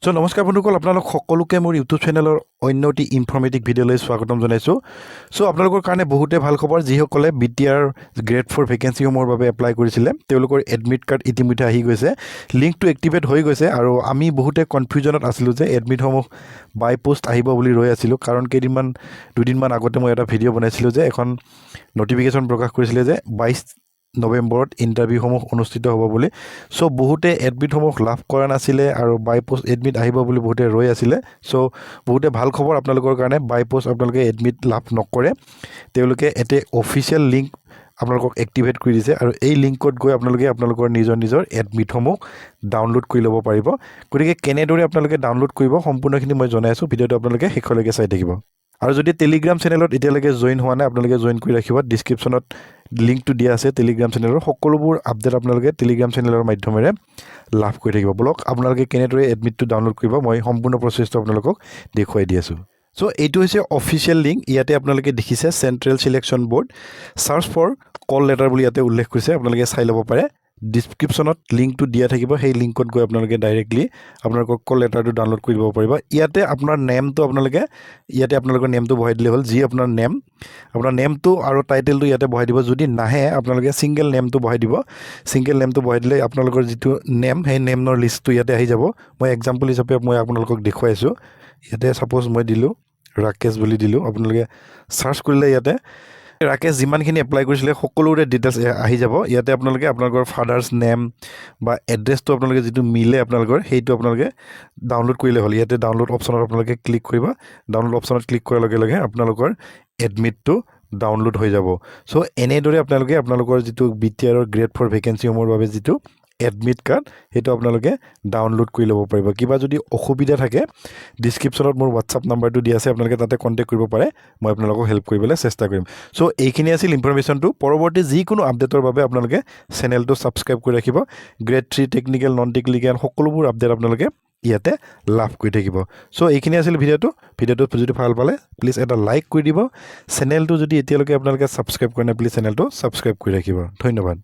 So নমস্কাৰ বন্ধুসকল, আপোনালোক সকলোকে মোৰ ইউটিউব চেনেলৰ অন্য এটি ইনফৰ্মেটিভ ভিডিঅ'লৈ স্বাগতম জনাইছোঁ। সো আপোনালোকৰ কাৰণে বহুতে ভাল খবৰ। যিসকলে BTR গ্ৰেড 4 ভেকেঞ্চিসমূহৰ বাবে এপ্লাই কৰিছিলে তেওঁলোকৰ এডমিট কাৰ্ড ইতিমধ্যে আহি গৈছে, লিংকটো এক্টিভেট হৈ গৈছে। আৰু আমি বহুতে কনফিউজনত আছিলোঁ যে এডমিটসমূহ বাই পোষ্ট আহিব বুলি ৰৈ আছিলোঁ, কাৰণ দুদিনমান আগতে মই এটা ভিডিঅ' বনাইছিলোঁ যে এখন নটিফিকেশ্যন প্ৰকাশ কৰিছিলে যে 22 নৱেম্বৰত ইণ্টাৰভিউসমূহ অনুষ্ঠিত হ'ব বুলি। সো বহুতে এডমিটসমূহ লাভ কৰা নাছিলে আৰু বাই পোষ্ট এডমিট আহিব বুলি বহুতে ৰৈ আছিলে। সো বহুতে ভাল খবৰ আপোনালোকৰ কাৰণে, বাই পোষ্ট আপোনালোকে এডমিট লাভ নকৰে, তেওঁলোকে এটা অফিচিয়েল লিংক আপোনালোকক এক্টিভেট কৰি দিছে আৰু এই লিংকত গৈ আপোনালোকে আপোনালোকৰ নিজৰ এডমিটসমূহ ডাউনলোড কৰি ল'ব পাৰিব। গতিকে কেনেদৰে আপোনালোকে ডাউনলোড কৰিব সম্পূৰ্ণখিনি মই জনাই আছোঁ, ভিডিঅ'টো আপোনালোকে শেষলৈকে চাই থাকিব। আৰু যদি টেলিগ্ৰাম চেনেলত এতিয়ালৈকে জইন হোৱা নাই আপোনালোকে জইন কৰি ৰাখিব। ডিছক্ৰিপশ্যনত লিংকটো দিয়া আছে টেলিগ্ৰাম চেনেলৰ, সকলোবোৰ আপডেট আপোনালোকে টেলিগ্ৰাম চেনেলৰ মাধ্যমেৰে লাভ কৰি থাকিব। বলক আপোনালোকে কেনেদৰে এডমিটটো ডাউনলোড কৰিব মই সম্পূৰ্ণ প্ৰচেছটো আপোনালোকক দেখুৱাই দি আছোঁ। সো এইটো হৈছে অফিচিয়েল লিংক। ইয়াতে আপোনালোকে দেখিছে central selection board search for call letter বুলি ইয়াতে উল্লেখ কৰিছে, আপোনালোকে চাই ল'ব পাৰে। ডিছক্ৰিপশ্যনত লিংকটো দিয়া থাকিব, সেই লিংকত গৈ আপোনালোকে ডাইৰেক্টলি আপোনালোকৰ কল লেটাৰটো ডাউনলোড কৰি দিব পাৰিব। ইয়াতে আপোনাৰ নেমটো আপোনালোকৰ নেমটো বহাই দিলে হ'ল, যি আপোনাৰ নেমটো আৰু টাইটেলটো ইয়াতে বহাই দিব। যদি নাহে আপোনালোকে ছিংগল নেমটো বহাই দিব। ছিংগল নেমটো বহাই দিলে আপোনালোকৰ যিটো নেম সেই নেমৰ লিষ্টটো ইয়াতে আহি যাব। মই এক্সাম্পল হিচাপে মই আপোনালোকক দেখুৱাইছোঁ। ইয়াতে ছাপ'জ মই দিলোঁ ৰাকেশ বুলি দিলোঁ, আপোনালোকে চাৰ্চ কৰিলে ইয়াতে ৰাকেশ যিমানখিনি এপ্লাই কৰিছিলে সকলোৰে ডিটেইলছ আহি যাব। ইয়াতে আপোনালোকৰ ফাদাৰ্ছ নেম বা এড্ৰেছটো আপোনালোকে যিটো মিলে আপোনালোকৰ সেইটো আপোনালোকে ডাউনলোড কৰিলে হ'ল। ইয়াতে ডাউনলোড অপশ্যনত আপোনালোকে ক্লিক কৰিব। ডাউনলোড অপশ্যনত ক্লিক কৰাৰ লগে লগে আপোনালোকৰ এডমিটটো ডাউনলোড হৈ যাব। চ' এনেদৰে আপোনালোকে আপোনালোকৰ যিটো BTR গ্ৰেড 4 ভেকেঞ্চিসমূহৰ বাবে যিটো এডমিট কাৰ্ড সেইটো আপোনালোকে ডাউনলোড কৰি ল'ব পাৰিব। কিবা যদি অসুবিধা থাকে ডিছক্ৰিপশ্যনত মোৰ হোৱাটছআপ নাম্বাৰটো দিয়া আছে, আপোনালোকে তাতে কণ্টেক্ট কৰিব পাৰে, মই আপোনালোকক হেল্প কৰিবলৈ চেষ্টা কৰিম। চ' এইখিনি আছিল ইনফৰমেশ্যনটো। পৰৱৰ্তী যিকোনো আপডেটৰ বাবে আপোনালোকে চেনেলটো ছাবস্ক্ৰাইব কৰি ৰাখিব। গ্ৰেড 3 টেকনিকেল নন টেকনিকেল সকলোবোৰ আপডেট আপোনালোকে ইয়াতে লাভ কৰি থাকিব। চ' এইখিনি আছিল ভিডিঅ'টো যদি ভাল পালে প্লিজ এটা লাইক কৰি দিব। চেনেলটো যদি এতিয়ালৈকে আপোনালোকে ছাবস্ক্ৰাইব কৰা নাই প্লিজ চেনেলটো ছাবস্ক্ৰাইব কৰি ৰাখিব। ধন্যবাদ।